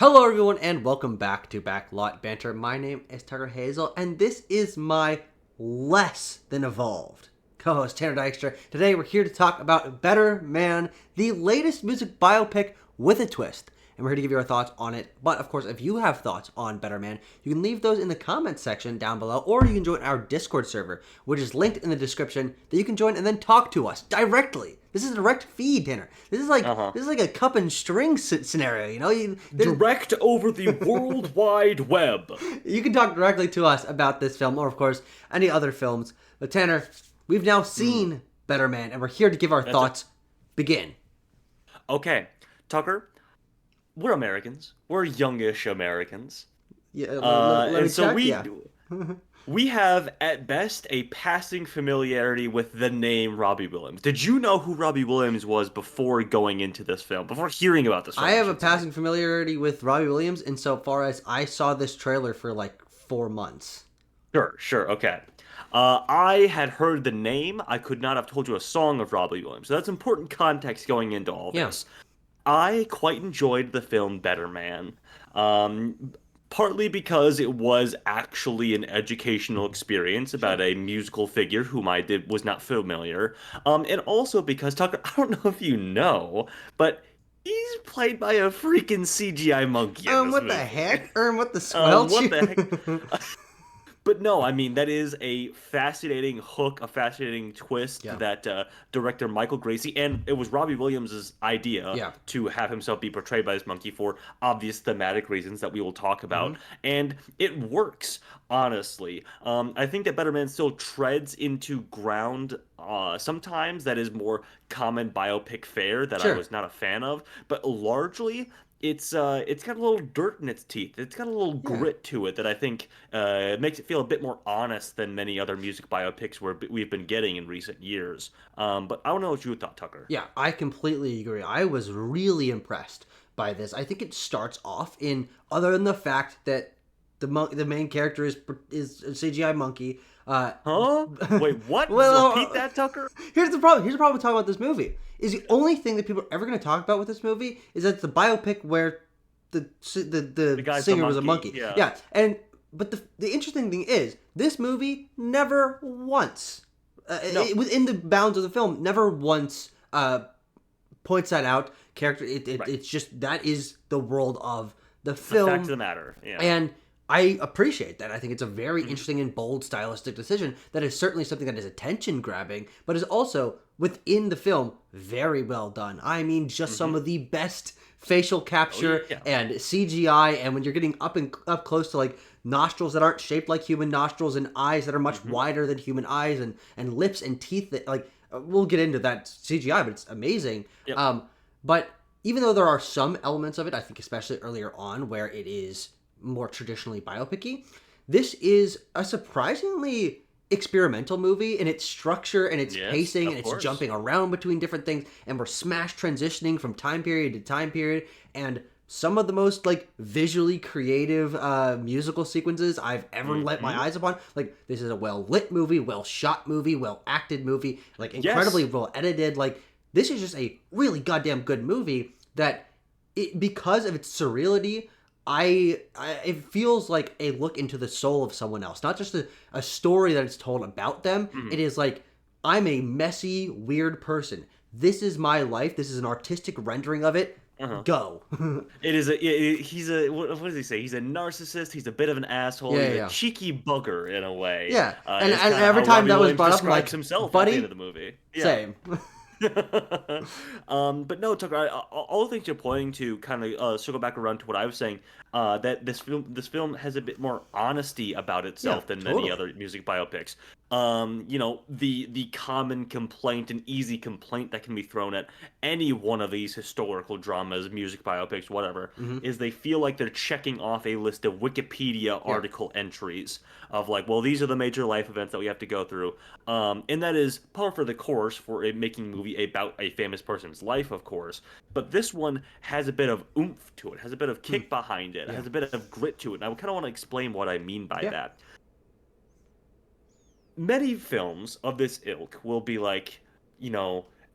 Hello, everyone, and welcome back to Backlot Banter. My name is Tucker Hazel, and this is my less than evolved co-host Tanner Dykstra. Today, we're here to talk about Better Man, the latest music biopic with a twist. And we're here to give you our thoughts on it. But, of course, if you have thoughts on Better Man, you can leave those in the comments section down below, or you can join our Discord server, which is linked in the description, that you can join and then talk to us directly. This is a direct feed, Tanner. This is like a cup and string scenario, you know? Direct over the World Wide Web. You can talk directly to us about this film, or, of course, any other films. But, Tanner, we've now seen Better Man, and we're here to give our thoughts. Begin. Okay, Tucker, we're Americans. We're youngish Americans. Yeah, let me check. We have, at best, a passing familiarity with the name Robbie Williams. Did you know who Robbie Williams was before going into this film, before hearing about this film? I have a passing familiarity with Robbie Williams insofar as I saw this trailer for like 4 months. Sure, okay. I had heard the name. I could not have told you a song of Robbie Williams. So that's important context going into all this. I quite enjoyed the film Better Man. Partly because it was actually an educational experience about a musical figure whom was not familiar. And also because, Tucker, I don't know if you know, but he's played by a freaking CGI monkey in this what movie. The heck? What the squelch? What the heck? But no, I mean, that is a fascinating hook, a fascinating twist that director Michael Gracey, and it was Robbie Williams' idea to have himself be portrayed by this monkey for obvious thematic reasons that we will talk about. And it works, honestly. I think that Better Man still treads into ground sometimes that is more common biopic fare that I was not a fan of, but largely it's got a little dirt in its teeth. It's got a little grit to it that I think makes it feel a bit more honest than many other music biopics we've been getting in recent years. But I don't know what you thought, Tucker. Yeah, I completely agree. I was really impressed by this. I think it starts off other than the fact that the main character is a CGI monkey. Wait, what? Repeat that, Tucker? Here's the problem. Here's the problem with talking about this movie. Is the only thing that people are ever going to talk about with this movie is that it's the biopic where the singer was a monkey. Yeah. But the interesting thing is, this movie never once, within the bounds of the film, never once points that out. It's just that is the world of the film. The fact of the matter. Yeah. And I appreciate that. I think it's a very interesting and bold stylistic decision that is certainly something that is attention-grabbing, but is also, within the film, very well done. I mean, just some of the best facial capture and CGI, and when you're getting up close to, like, nostrils that aren't shaped like human nostrils and eyes that are much wider than human eyes and lips and teeth that, like, we'll get into that CGI, but it's amazing. But even though there are some elements of it, I think especially earlier on, where it is more traditionally biopic-y, this is a surprisingly experimental movie in its structure and its pacing and its jumping around between different things, and we're smash transitioning from time period to time period, and some of the most like visually creative musical sequences I've ever let my eyes upon. Like, this is a well-lit movie, well-shot movie, well-acted movie, like incredibly well-edited. Like, this is just a really goddamn good movie that, because of its surreality, it feels like a look into the soul of someone else, not just a story that is told about them. It is like, I'm a messy, weird person. This is my life. This is an artistic rendering of it. Go. It is what does he say? He's a narcissist. He's a bit of an asshole. He's a cheeky bugger in a way. Yeah, and every time that was brought up, I'm like, himself buddy, at the end of the movie. Same. But no, Tucker, all the things you're pointing to kind of circle back around to what I was saying. That this film has a bit more honesty about itself than many other music biopics. The common complaint, an easy complaint that can be thrown at any one of these historical dramas, music biopics, whatever, is they feel like they're checking off a list of Wikipedia article entries of like, well, these are the major life events that we have to go through. And that is par for the course for making a movie about a famous person's life, of course. But this one has a bit of oomph to it, has a bit of kick behind it, has a bit of grit to it. And I kind of want to explain what I mean by that. Many films of this ilk will be like,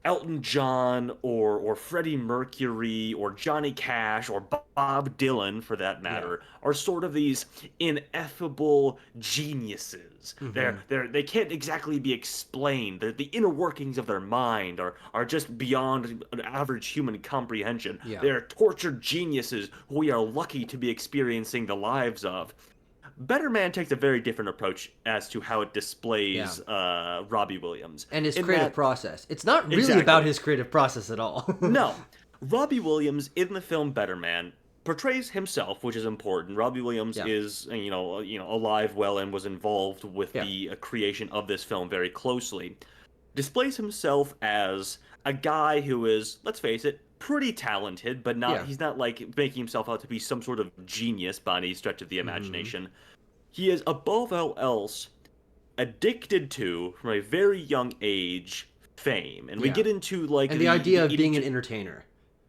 Elton John or Freddie Mercury or Johnny Cash or Bob Dylan, for that matter, are sort of these ineffable geniuses. They can't exactly be explained. The inner workings of their mind are just beyond an average human comprehension. Yeah. They're tortured geniuses who we are lucky to be experiencing the lives of. Better Man takes a very different approach as to how it displays Robbie Williams. And his creative process. It's not really about his creative process at all. No. Robbie Williams, in the film Better Man, portrays himself, which is important. Robbie Williams is, alive, well, and was involved with the creation of this film very closely. Displays himself as a guy who is, let's face it, pretty talented, but he's not like making himself out to be some sort of genius by any stretch of the imagination. He is above all else addicted to, from a very young age, fame. And we get into like the idea of being an entertainer.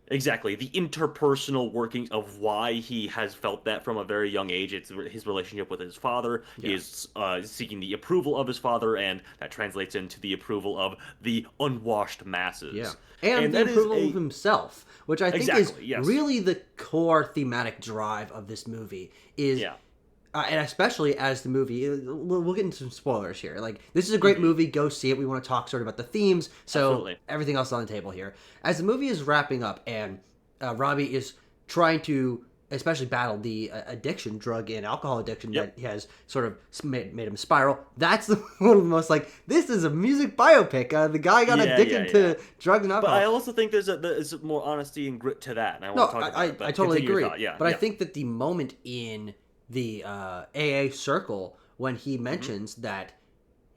Exactly. The interpersonal workings of why he has felt that from a very young age. It's his relationship with his father. He is seeking the approval of his father, and that translates into the approval of the unwashed masses. Yeah. And the approval of himself, which I think is really the core thematic drive of this movie. And especially as the movie, we'll get into some spoilers here. Like, this is a great movie. Go see it. We want to talk sort of about the themes. So everything else is on the table here. As the movie is wrapping up and Robbie is trying to especially battle the addiction, drug and alcohol addiction that has sort of made him spiral. That's one of the most, like, this is a music biopic. The guy got addicted to drugs and alcohol. But I also think there's more honesty and grit to that. And I want to talk about it. I totally agree. I think that the moment in the AA circle when he mentions that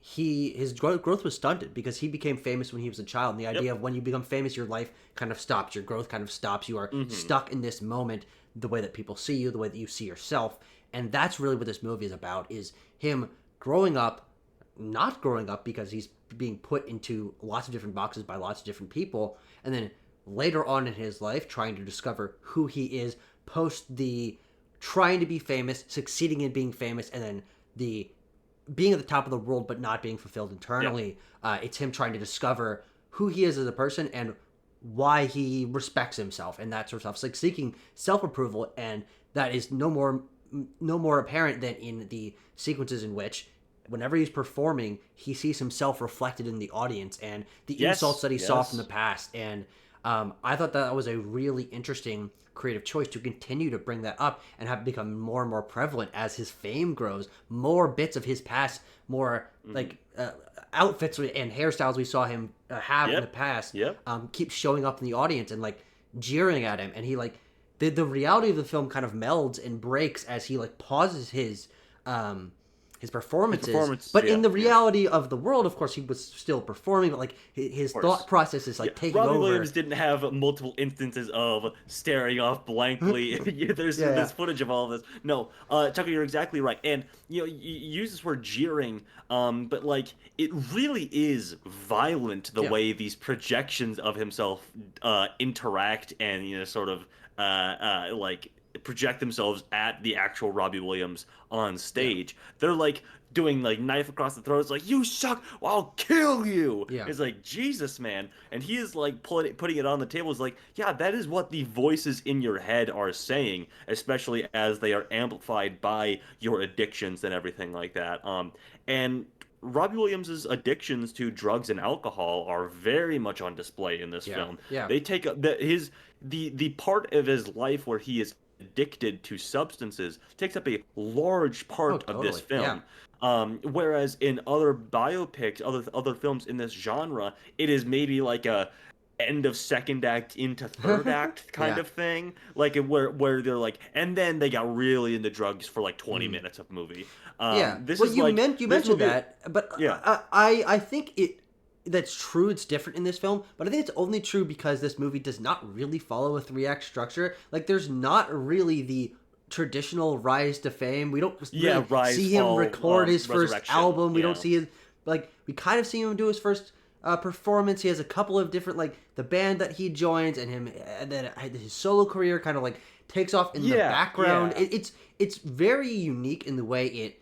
his growth was stunted because he became famous when he was a child, and the idea of when you become famous, your life kind of stops, your growth kind of stops, you are stuck in this moment, the way that people see you, the way that you see yourself. And that's really what this movie is about, is him growing up, not growing up because he's being put into lots of different boxes by lots of different people, and then later on in his life trying to discover who he is post the trying to be famous, succeeding in being famous, and then the being at the top of the world but not being fulfilled internally. It's him trying to discover who he is as a person and why he respects himself and that sort of stuff. It's like seeking self-approval, and that is no more apparent than in the sequences in which whenever he's performing, he sees himself reflected in the audience and the insults that he saw from the past. And I thought that was a really interesting creative choice to continue to bring that up and have become more and more prevalent as his fame grows. More bits of his past, more like outfits and hairstyles we saw him have in the past keep showing up in the audience and like jeering at him. And he like the reality of the film kind of melds and breaks as he like pauses his performances, but in the reality of the world, of course, he was still performing, but like his thought process is like taking over. Robbie Williams didn't have multiple instances of staring off blankly. There's footage of all of this. No, Tucker, you're exactly right. And you use this word jeering, but like it really is violent the way these projections of himself interact and sort of like project themselves at the actual Robbie Williams on stage. They're like doing like knife across the throat. It's like, you suck, I'll kill you. It's like, Jesus, man. And he is like putting it on the table. It's like, yeah, that is what the voices in your head are saying, especially as they are amplified by your addictions and everything like that. And Robbie Williams' addictions to drugs and alcohol are very much on display in this film. They take the part of his life where he is addicted to substances takes up a large part of this film. Whereas in other biopics, other films in this genre, it is maybe like a end of second act into third act kind of thing, like where they're like, and then they got really into drugs for like 20 minutes of movie. You mentioned that, but I think that's true. It's different in this film, but I think it's only true because this movie does not really follow a 3-act structure. Like, there's not really the traditional rise to fame. We don't really see him record his first album. We don't see his, like, we kind of see him do his first performance. He has a couple of different, like, the band that he joins and then his solo career kind of like takes off in the background. It's very unique in the way it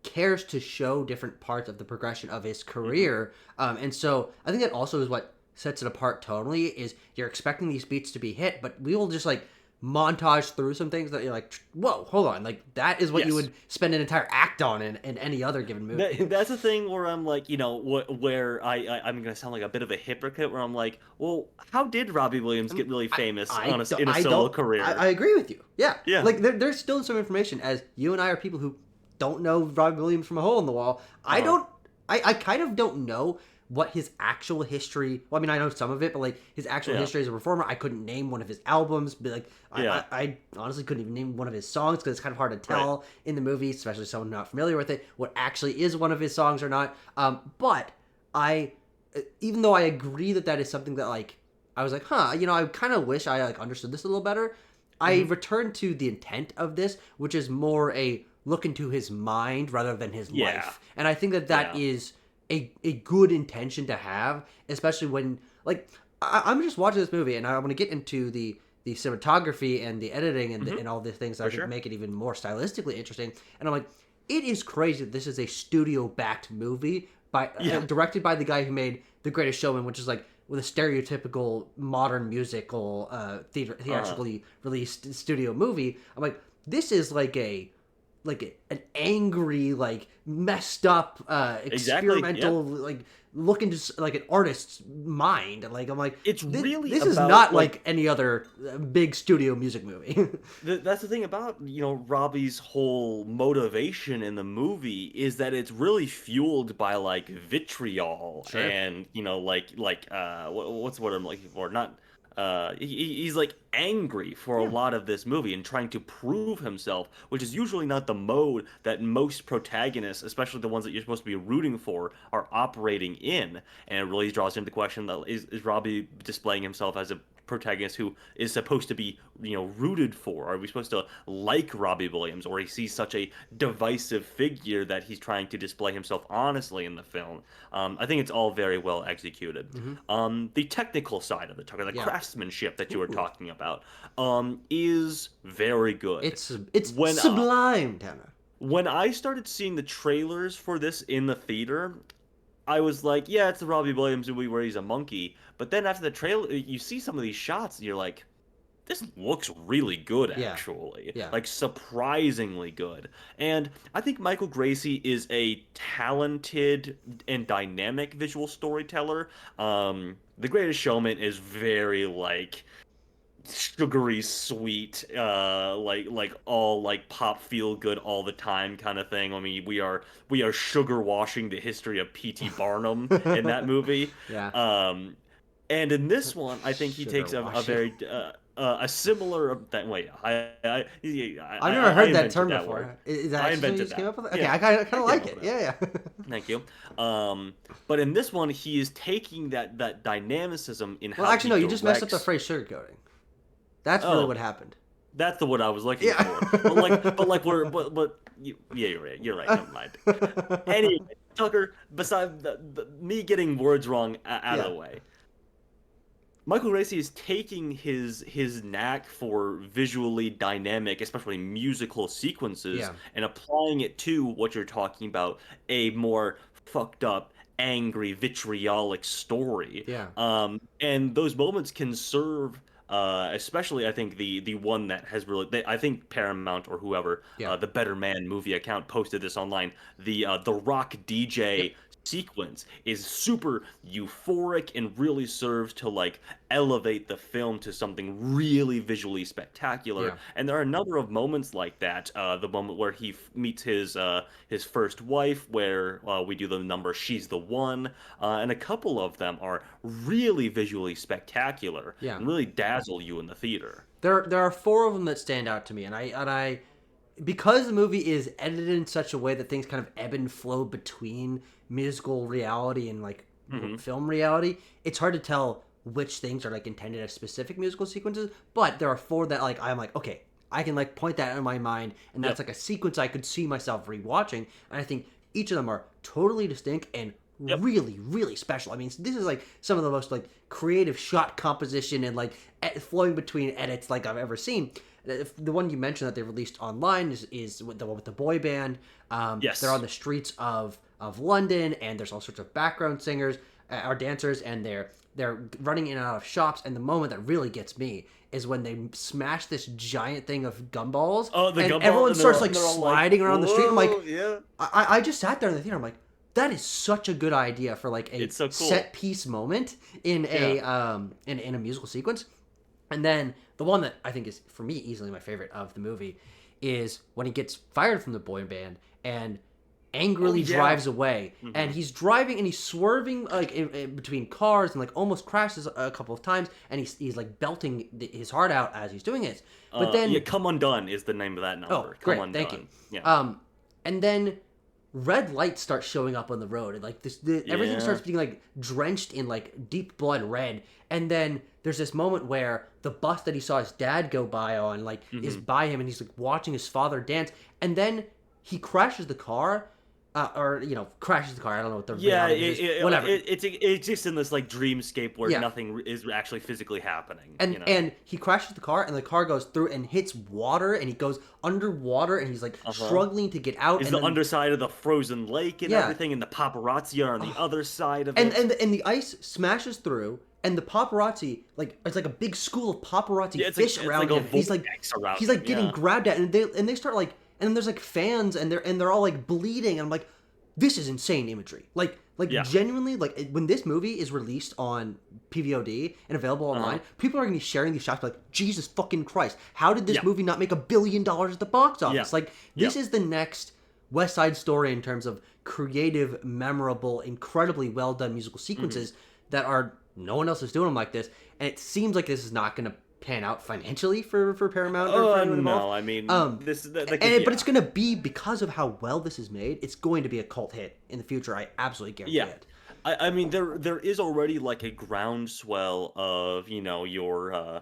cares to show different parts of the progression of his career. And so I think that also is what sets it apart tonally, is you're expecting these beats to be hit, but we will just like montage through some things that you're like, whoa, hold on, like that is what you would spend an entire act on in any other given movie. That's the thing where I'm like, where I'm gonna sound like a bit of a hypocrite, where I'm like, well, how did Robbie Williams get really famous in a solo career? I agree with you. Yeah, yeah. Like there's still some information, as you and I are people who don't know Robbie Williams from a hole in the wall. I kind of don't know what his actual history. Well, I mean, I know some of it, but like his actual history as a performer, I couldn't name one of his albums. But like, I honestly couldn't even name one of his songs because it's kind of hard to tell in the movie, especially someone not familiar with it, what actually is one of his songs or not. But even though I agree that is something that like I was like, I kind of wish I like understood this a little better. I returned to the intent of this, which is more a look into his mind rather than his life, and I think that is a good intention to have, especially when, like, I'm just watching this movie and I want to get into the cinematography and the editing and all these things that I think make it even more stylistically interesting. And I'm like, it is crazy that this is a studio-backed movie directed by the guy who made The Greatest Showman, which is like with a stereotypical modern musical theatrically released studio movie. I'm like, this is like an angry, like messed up, experimental, like look into like an artist's mind. Like I'm like, it's really this is not like any other big studio music movie. That's the thing about Robbie's whole motivation in the movie is that it's really fueled by like vitriol and what's what I'm looking for, not. He's like angry for a lot of this movie and trying to prove himself, which is usually not the mode that most protagonists, especially the ones that you're supposed to be rooting for, are operating in. And it really draws into the question that is Robbie displaying himself as a protagonist who is supposed to be rooted for? Are we supposed to like Robbie Williams, or is he such a divisive figure that he's trying to display himself honestly in the film? I think it's all very well executed. The technical side of the craftsmanship that you were talking about is very good. It's sublime, Tanner. When I started seeing the trailers for this in the theater, I was like, yeah, it's the Robbie Williams movie where he's a monkey. But then after the trailer, you see some of these shots, and you're like, this looks really good, actually. Yeah. Like, surprisingly good. And I think Michael Gracey is a talented and dynamic visual storyteller. The Greatest Showman is very, like, sugary sweet, like all like pop feel good all the time kind of thing. I mean, we are sugar washing the history of P.T. Barnum in that movie. And in this one, I think he takes a very a similar. Wait, I've never heard that term before. Is that I invented that? Came up with it? Okay, I kind of like it. Yeah. Thank you. But in this one, he is taking that dynamicism in how. Well, actually, no. You just messed up the phrase sugarcoating. That's really what happened. That's the word I was looking for. But you're right. You're right. Never mind. Anyway, Tucker. Besides me getting words wrong out of the way, Michael Gracey is taking his knack for visually dynamic, especially musical sequences, and applying it to what you're talking about, a more fucked up, angry, vitriolic story. And those moments can serve. Especially, I think the one that has really, I think Paramount or whoever, the Better Man movie account posted this online. The rock DJ sequence is super euphoric and really serves to like elevate the film to something really visually spectacular. And there are a number of moments like that. The moment where he meets his first wife, where we do the number "She's the One," and a couple of them are really visually spectacular and really dazzle you in the theater. There are four of them that stand out to me, and I because the movie is edited in such a way that things kind of ebb and flow between musical reality and like film reality, it's hard to tell which things are like intended as specific musical sequences. But there are four that like I'm like, okay, I can like point that in my mind, and that's like a sequence I could see myself rewatching. And I think each of them are totally distinct and really, really special. I mean, this is like some of the most like creative shot composition and like flowing between edits like I've ever seen. The one you mentioned that they released online is the one with the boy band. They're on the streets of London, and there's all sorts of background singers. are dancers, and they're running in and out of shops. And the moment that really gets me is when they smash this giant thing of gumballs. Oh, the and gumball, everyone and starts they're like all sliding around the street. I'm like, yeah. I just sat there in the theater. I'm like, that is such a good idea for like a so cool. set piece moment in a in a musical sequence. And then the one that I think is for me easily my favorite of the movie is when he gets fired from the boy band and angrily drives away. And he's driving and he's swerving like in between cars and like almost crashes a couple of times, and he's like belting his heart out as he's doing it. But then Come Undone is the name of that number. Oh, great, Come Undone. thank you. Yeah. And then red lights start showing up on the road, and like everything starts being like drenched in like deep blood red. And then there's this moment where the bus that he saw his dad go by on like is by him, and he's like watching his father dance, and then he crashes the car. Crashes the car. I don't know what the is. Whatever. It's just in this like dreamscape where nothing is actually physically happening. And he crashes the car, and the car goes through and hits water, and he goes underwater, and he's like struggling to get out. Is the underside of the frozen lake and everything, and the paparazzi are on the other side of it. And the ice smashes through. And the paparazzi, like it's like a big school of paparazzi fish around him. He's like getting grabbed at, and they start like, and then there's like fans, and they're all like bleeding, and I'm like, this is insane imagery. Like genuinely, like when this movie is released on PVOD and available online, people are gonna be sharing these shots like, Jesus fucking Christ, how did this movie not make $1 billion at the box office? Like this is the next West Side Story in terms of creative, memorable, incredibly well done musical sequences that are. No one else is doing them like this, and it seems like this is not going to pan out financially for Paramount. Or for anyone involved. No, I mean, this is but it's going to be because of how well this is made. It's going to be a cult hit in the future. I absolutely guarantee it. I mean, there is already like a groundswell of your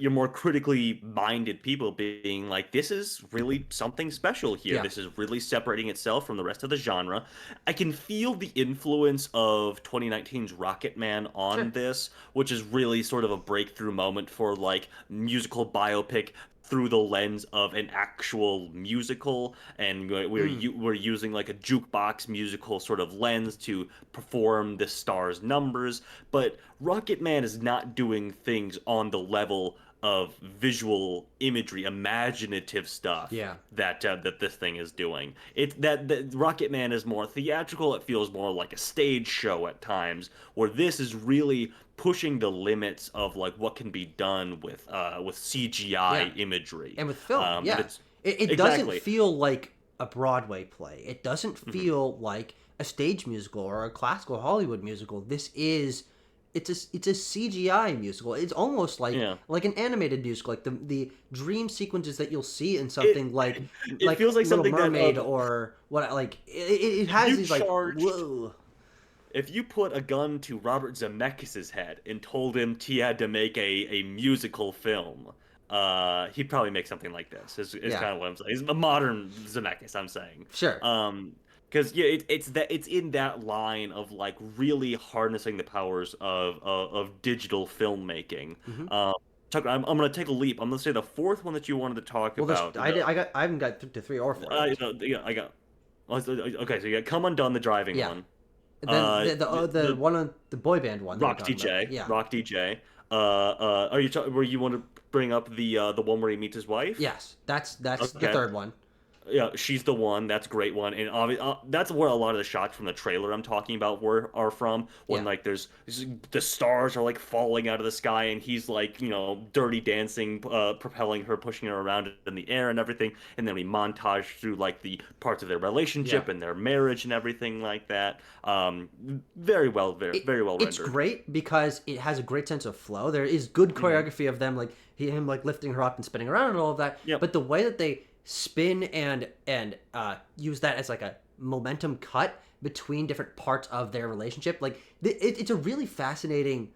more critically minded people being like, this is really something special here. Yeah. This is really separating itself from the rest of the genre. I can feel the influence of 2019's Rocket Man on this, which is really sort of a breakthrough moment for like musical biopic through the lens of an actual musical, and we're using like a jukebox musical sort of lens to perform the star's numbers. But Rocket Man is not doing things on the level of visual imagery, imaginative stuff that this thing is doing. That Rocket Man is more theatrical. It feels more like a stage show at times, where this is really pushing the limits of like what can be done with CGI imagery and with film. It doesn't feel like a Broadway play. It doesn't feel like a stage musical or a classical Hollywood musical. This is it's a CGI musical. It's almost like an animated musical, like the dream sequences that you'll see in something like feels like Little something Mermaid or what. Like it has these like whoa. If you put a gun to Robert Zemeckis' head and told him he had to make a musical film, he'd probably make something like this. Is kind of what I'm saying. He's a modern Zemeckis, I'm saying. Sure. Because it's in that line of like really harnessing the powers of digital filmmaking. Tucker, I'm going to take a leap. I'm going to say the fourth one that you wanted to talk about. I haven't got to 3 or 4. I got. Okay, so you got Come Undone, the driving one. Then the one on the boy band one. Rock DJ. Rock DJ. Are you? Where you want to bring up the one where he meets his wife? Yes, that's the third one. Yeah, she's the one. That's a great one, and that's where a lot of the shots from the trailer I'm talking about are from. When like there's the stars are like falling out of the sky, and he's like dirty dancing, propelling her, pushing her around in the air and everything, and then we montage through like the parts of their relationship and their marriage and everything like that. Very well rendered. It's great because it has a great sense of flow. There is good choreography of them like him like lifting her up and spinning around and all of that. Yep. But the way that they spin and use that as like a momentum cut between different parts of their relationship, like it's a really fascinating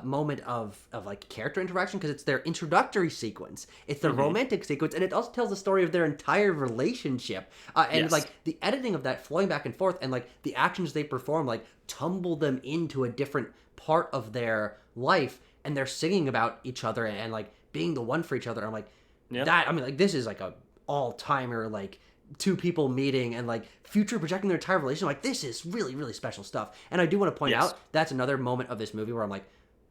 moment of like character interaction, because it's their introductory sequence, it's the romantic sequence, and it also tells the story of their entire relationship, and like the editing of that flowing back and forth, and like the actions they perform like tumble them into a different part of their life, and they're singing about each other and like being the one for each other. I'm like, that, I mean, like this is like a all-timer like two people meeting and like future projecting their entire relationship. Like, this is really, really special stuff. And I do want to point out that's another moment of this movie where I'm like,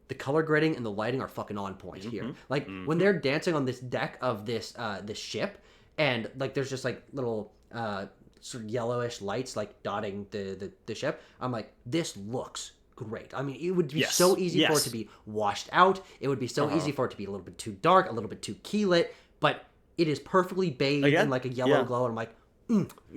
the color grading and the lighting are fucking on point here. Like when they're dancing on this deck of this ship, and like there's just like little sort of yellowish lights like dotting the ship. I'm like, this looks great. I mean, it would be so easy for it to be washed out. It would be so easy for it to be a little bit too dark, a little bit too key lit, but it is perfectly bathed in like a yellow glow, and I'm like,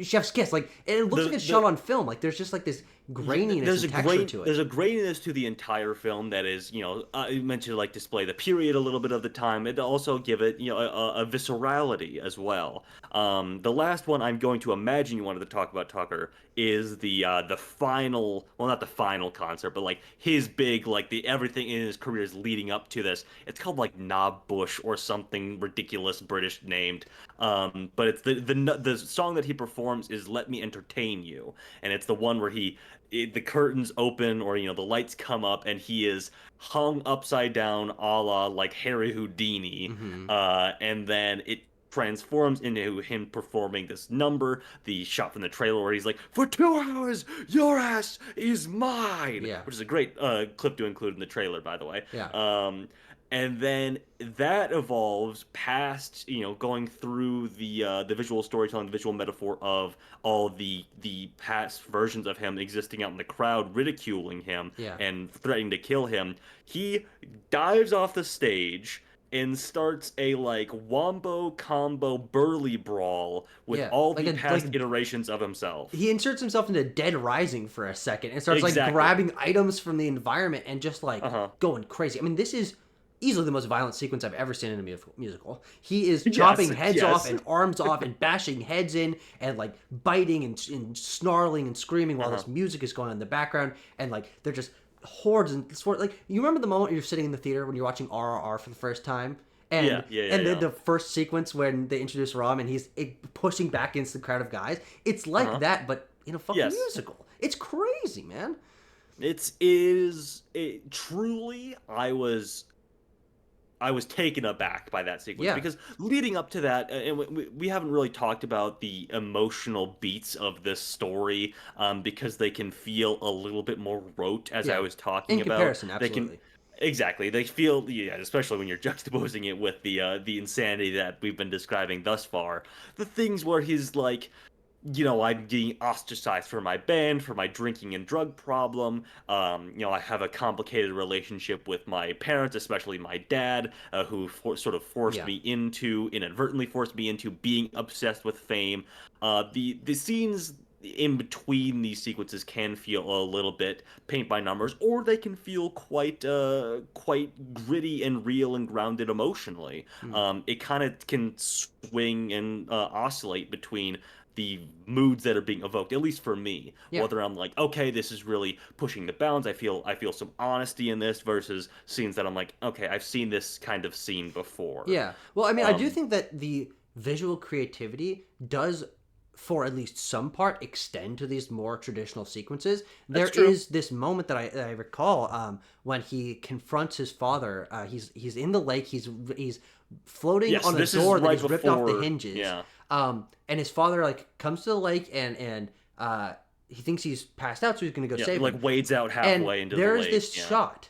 chef's kiss. Like, and it looks like it's shot on film. Like, there's just like this graininess and texture to it. There's a graininess to the entire film that is, meant to like display the period a little bit of the time, and also give it, a viscerality as well. The last one I'm going to imagine you wanted to talk about, Tucker, is the final, well, not the final concert, but like his big, like the everything in his career is leading up to this. It's called like Knob Bush or something ridiculous British named. But it's the song that he performs is "Let Me Entertain You," and it's the one where the curtains open, or the lights come up, and he is hung upside down, a la like Harry Houdini, and then it transforms into him performing this number, the shot from the trailer where he's like, "For 2 hours, your ass is mine," which is a great clip to include in the trailer, by the way. And then that evolves past, going through the visual storytelling, the visual metaphor of all the past versions of him existing out in the crowd, ridiculing him and threatening to kill him. He dives off the stage and starts a like wombo combo burly brawl with all the past iterations of himself. He inserts himself into Dead Rising for a second and starts like grabbing items from the environment and just like going crazy. I mean, this is easily the most violent sequence I've ever seen in a musical. He is chopping heads off and arms off and bashing heads in and like biting and snarling and screaming while this music is going on in the background, and like they're just hordes and like, you remember the moment you're sitting in the theater when you're watching RRR for the first time, and the first sequence when they introduce Rom and he's pushing back against the crowd of guys. It's like that, but in a fucking musical. It's crazy, man. Truly, I was taken aback by that sequence, because leading up to that, and we haven't really talked about the emotional beats of this story, because they can feel a little bit more rote, as I was talking about. In comparison, absolutely. Exactly. They feel, especially when you're juxtaposing it with the insanity that we've been describing thus far. The things where he's like, I'm getting ostracized for my band, for my drinking and drug problem. I have a complicated relationship with my parents, especially my dad, who inadvertently forced me into being obsessed with fame. The scenes in between these sequences can feel a little bit paint by numbers, or they can feel quite gritty and real and grounded emotionally. It kind of can swing and oscillate between the moods that are being evoked, at least for me. Whether I'm like, okay, this is really pushing the bounds, I feel some honesty in this, versus scenes that I'm like, okay, I've seen this kind of scene before. Well, I mean, I do think that the visual creativity does, for at least some part, extend to these more traditional sequences. There is this moment that I recall when he confronts his father. He's in the lake. He's floating on a door that he's ripped off the hinges. And his father like comes to the lake and he thinks he's passed out, so he's gonna go save him. Like wades out halfway into the lake. There's this shot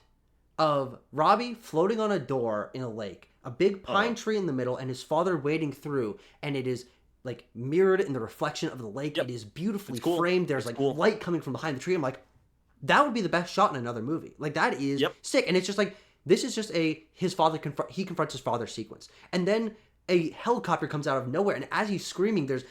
of Robbie floating on a door in a lake, a big pine tree in the middle, and his father wading through, and it is like mirrored in the reflection of the lake. It is beautifully framed. There's light coming from behind the tree. I'm like, that would be the best shot in another movie. Like, that is sick. And it's just like, this is just his father confronts his father sequence, and then a helicopter comes out of nowhere, and as he's screaming, there's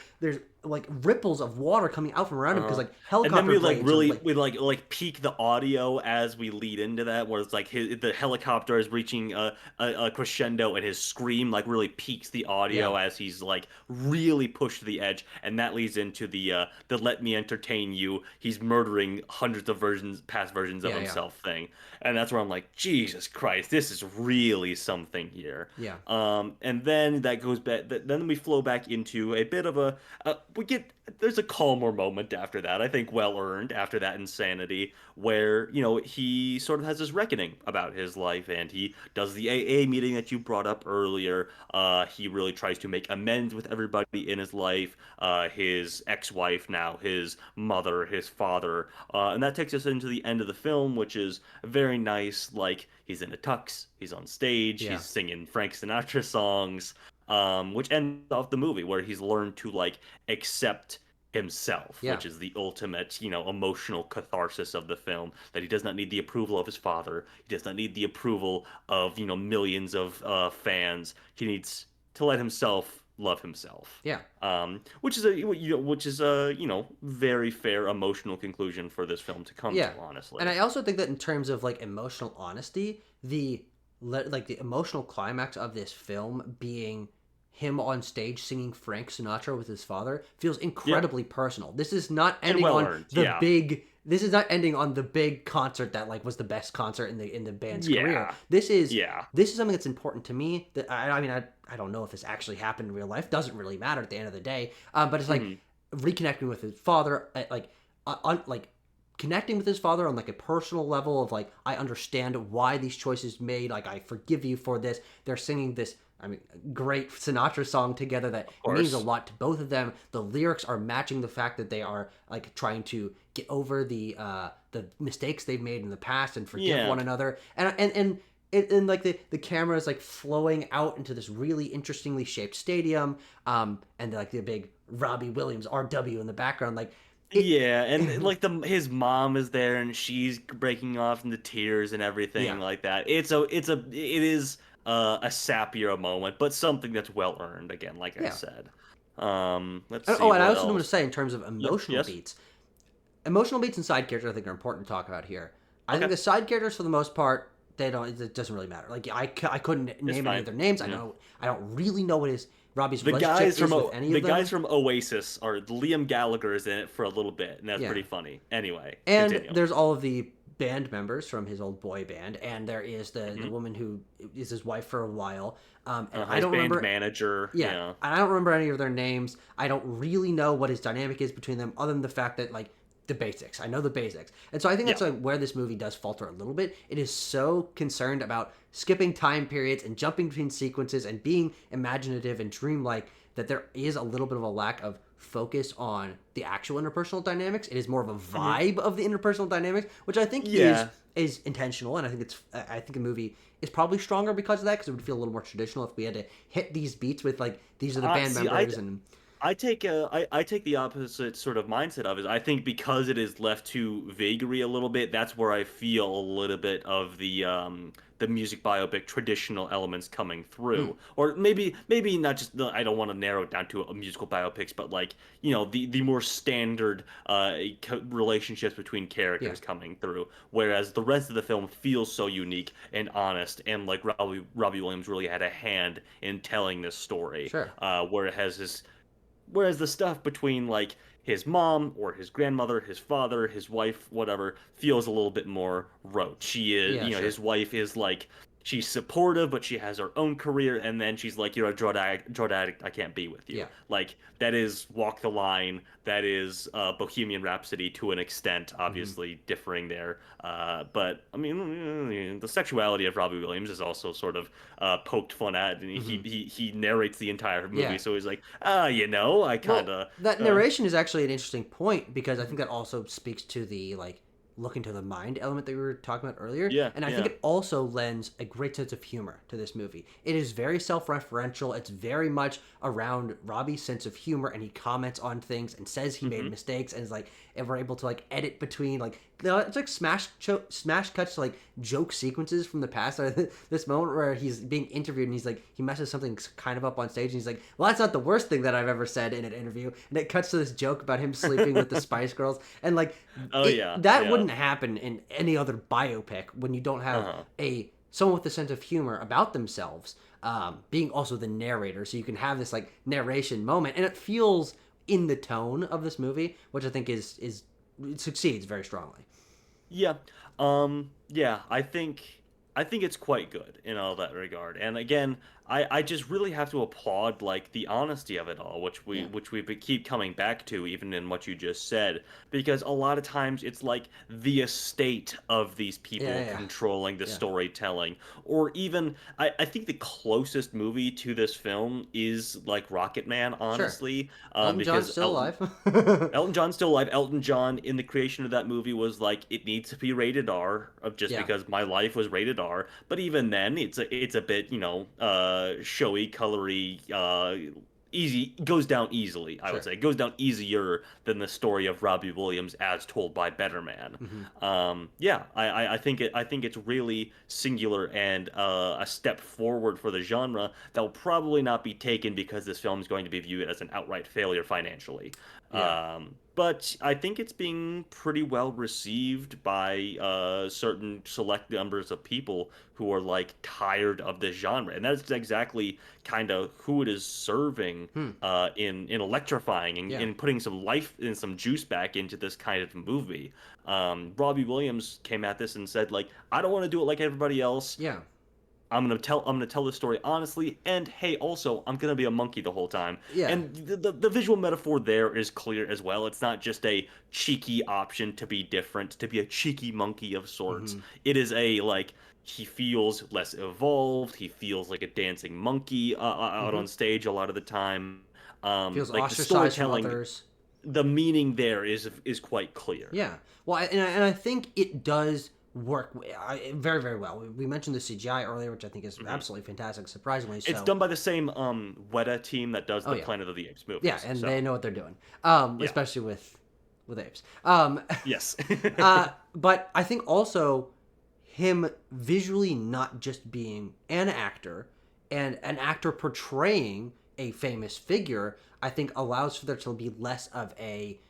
like ripples of water coming out from around him, because like helicopter. And then we peak the audio as we lead into that, where it's like the helicopter is reaching a crescendo, and his scream like really peaks the audio as he's like really pushed to the edge, and that leads into the "Let Me Entertain You." He's murdering hundreds of past versions of himself thing, and that's where I'm like, Jesus Christ, this is really something here. And then that goes back. Then we flow back into a bit of we get there's a calmer moment after that. I think well earned after that insanity, where he sort of has this reckoning about his life, and he does the AA meeting that you brought up earlier. He really tries to make amends with everybody in his life. His ex-wife, now his mother, his father, and that takes us into the end of the film, which is very nice. Like, he's in a tux, he's on stage, Yeah. he's singing Frank Sinatra songs, which ends off the movie where he's learned to like accept himself, Yeah. which is the ultimate, emotional catharsis of the film. That he does not need the approval of his father, he does not need the approval of millions of fans. He needs to let himself love himself. Yeah. Which is a very fair emotional conclusion for this film to come Yeah. to, honestly. And I also think that in terms of like emotional honesty, the emotional climax of this film being him on stage singing Frank Sinatra with his father feels incredibly personal. This is not ending on the big. This is not ending on the big concert that like was the best concert in the band's career. This is something that's important to me. That I mean I don't know if this actually happened in real life. Doesn't really matter at the end of the day. But it's like reconnecting with his father, like connecting with his father on like a personal level of like, I understand why these choices made. Like, I forgive you for this. They're singing this, I mean, great Sinatra song together that means a lot to both of them. The lyrics are matching the fact that they are like trying to get over the mistakes they've made in the past and forgive one another. And like the camera is like flowing out into this really interestingly shaped stadium, and like the big Robbie Williams RW in the background, like. And like his mom is there and she's breaking off into tears and everything like that. It is a sappier moment, but something that's well earned again, like I said. Let's see. Oh, and I also else. want to say in terms of emotional beats and side characters, I think are important to talk about here. I think the side characters for the most part, it doesn't really matter. Like I couldn't name any of their names. I don't really know what Robbie's relationship is with any of them. The guys from Oasis are Liam Gallagher is in it for a little bit, and that's pretty funny. Anyway, and continue. There's all of the band members from his old boy band, and there is the woman who is his wife for a while. And I don't remember manager. Yeah, I don't remember any of their names. I don't really know what his dynamic is between them, other than the fact that like the basics. I know the basics, and so I think that's like where this movie does falter a little bit. It is so concerned about skipping time periods and jumping between sequences and being imaginative and dreamlike that there is a little bit of a lack of focus on the actual interpersonal dynamics. It is more of a vibe of the interpersonal dynamics, which I think is intentional, and I think the movie is probably stronger because of that, because it would feel a little more traditional if we had to hit these beats with like these are the band members and. I take the opposite sort of mindset of it. I think because it is left to vagary a little bit, that's where I feel a little bit of the music biopic traditional elements coming through. Or maybe not just I don't want to narrow it down to a musical biopics, but like, the more standard relationships between characters coming through, whereas the rest of the film feels so unique and honest, and like Robbie Williams really had a hand in telling this story. Sure. Whereas the stuff between like his mom or his grandmother, his father, his wife, whatever, feels a little bit more rote. She is, his wife is like, she's supportive, but she has her own career, and then she's like, you're a drug addict, I can't be with you. Yeah. Like, that is Walk the Line, that is Bohemian Rhapsody to an extent, obviously differing there. But, I mean, the sexuality of Robbie Williams is also sort of poked fun at, and he narrates the entire movie, so he's like, I kind of... That narration is actually an interesting point, because I think that also speaks to the, like, look into the mind element that we were talking about earlier. And I think it also lends a great sense of humor to this movie. It is very self-referential. It's very much around Robbie's sense of humor, and he comments on things and says he made mistakes, and is like, and we're able to like edit between like, it's like smash cuts to like joke sequences from the past. This moment where he's being interviewed and he's like, he messes something kind of up on stage and he's like, well, that's not the worst thing that I've ever said in an interview, and it cuts to this joke about him sleeping with the Spice Girls, and like that wouldn't happen in any other biopic when you don't have someone with a sense of humor about themselves, being also the narrator, so you can have this like narration moment, and it feels in the tone of this movie, which I think is it succeeds very strongly. I think it's quite good in all that regard. And again, I just really have to applaud like the honesty of it all, Yeah. which we keep coming back to even in what you just said, because a lot of times it's like the estate of these Yeah, people yeah, controlling the yeah. storytelling, or even I think the closest movie to this film is like Rocket Man, Sure. honestly, Elton John's because still alive. Elton John's still alive. Elton John in the creation of that movie was like, it needs to be rated R, of just Yeah, because My Life was rated R. But even then, it's a bit showy, colory, easy, goes down easily. I would sure. say it goes down easier than the story of Robbie Williams as told by Better Man. Hmm. Yeah, I think it's really singular and a step forward for the genre that will probably not be taken because this film is going to be viewed as an outright failure financially. Yeah. But I think it's being pretty well received by certain select numbers of people who are like tired of this genre, and that's exactly kind of who it is serving Hmm. in electrifying and Yeah. in putting some life and some juice back into this kind of movie. Robbie Williams came at this and said like, I don't want to do it like everybody else. Yeah. I'm gonna tell the story honestly, and hey, also I'm gonna be a monkey the whole time. Yeah. And the visual metaphor there is clear as well. It's not just a cheeky option to be different, to be a cheeky monkey of sorts. Hmm. It is a like, he feels less evolved. He feels like a dancing monkey out Hmm. on stage a lot of the time. Feels Like the ostracized from storytelling, others. the meaning there is quite clear. Yeah. Well, and I think it does work very, very well. We mentioned the CGI earlier, which I think is Hmm. absolutely fantastic, surprisingly It's so. done by the same Weta team that does Oh, the yeah. Planet of the Apes Yeah, movies. and they So know what they're doing, yeah, especially with apes. yes. But I think also him visually not just being an actor and an actor portraying a famous figure, I think allows for there to be less of a,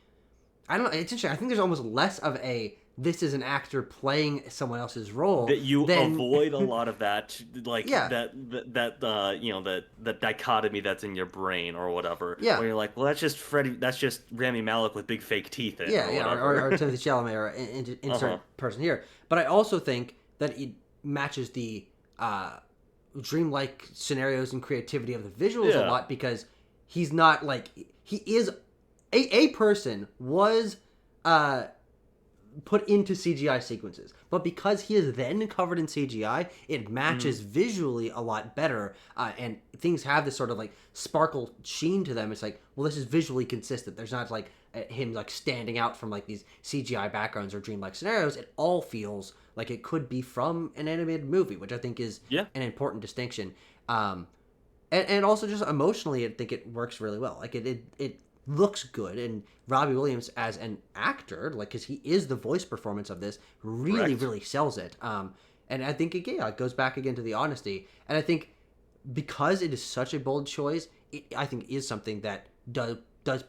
I don't know, it's interesting. I think there's almost less of a, this is an actor playing someone else's role That you than, avoid a lot of that, like yeah, that dichotomy that's in your brain or whatever, yeah. where you're like, well, that's just Freddie, that's just Rami Malek with big fake teeth in, Yeah, or yeah, whatever. or Timothy Chalamet, or insert Uh-huh. person here. But I also think that it matches the dreamlike scenarios and creativity of the visuals a Yeah. lot, because he's not like, he is a person was put into CGI sequences, but because he is then covered in CGI, it matches visually a lot better, and things have this sort of like sparkle sheen to them. It's like, well, this is visually consistent. There's not like him like standing out from like these CGI backgrounds or dreamlike scenarios. It all feels like it could be from an animated movie, which I think is Yeah. an important distinction. And also just emotionally, I think it works really well. Like it looks good, and Robbie Williams as an actor, like, because he is the voice performance of this, really Correct. really sells it. And I think again, it goes back again to the honesty, and I think because it is such a bold choice, it, I think, is something that does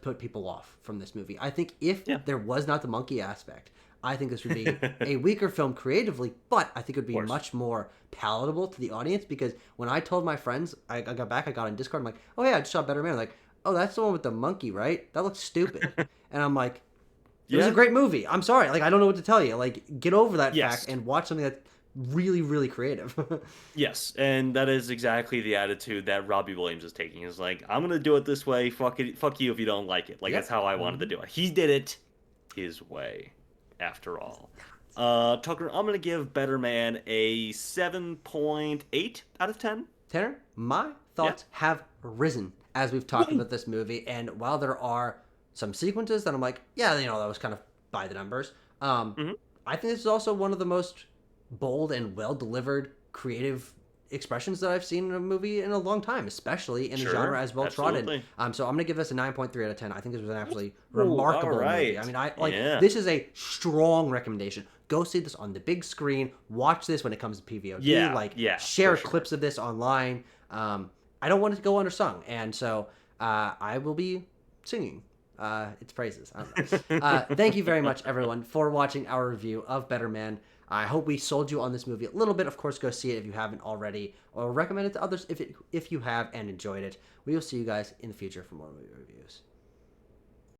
put people off from this movie. I think if Yeah. there was not the monkey aspect, I think this would be Of a weaker film creatively, but I think it would be course. much more palatable to the audience, because when I told my friends, I got back, I got on Discord, I'm like, oh yeah, I just saw Better Man. Like, oh, that's the one with the monkey, right? That looks stupid. And I'm like, it was a Yeah. great movie. I'm sorry. Like, I don't know what to tell you. Like, get over that Yes. fact and watch something that's really, really creative. Yes, and that is exactly the attitude that Robbie Williams is taking. Is like, I'm gonna do it this way. Fuck it, fuck you if you don't like it. Like, Yep. that's how I wanted to do it. He did it his way, after all. Tucker, I'm gonna give Better Man a 7.8 out of 10. Tanner, my thoughts have risen as we've talked about this movie, and while there are some sequences that I'm like, yeah, that was kind of by the numbers, Mhm. I think this is also one of the most bold and well delivered creative expressions that I've seen in a movie in a long time, especially in a Sure, genre as well trodden. absolutely. So I'm gonna give this a 9.3 out of 10. I think this was an absolutely Ooh, remarkable all right. movie. I mean, I like Yeah. this is a strong recommendation. Go see this on the big screen. Watch this when it comes to PVOD. Yeah, Like, yeah, share for sure. clips of this online. I don't want it to go undersung, and so I will be singing its praises. I don't know. Thank you very much, everyone, for watching our review of Better Man. I hope we sold you on this movie a little bit. Of course, go see it if you haven't already, or recommend it to others if you have and enjoyed it. We will see you guys in the future for more movie reviews.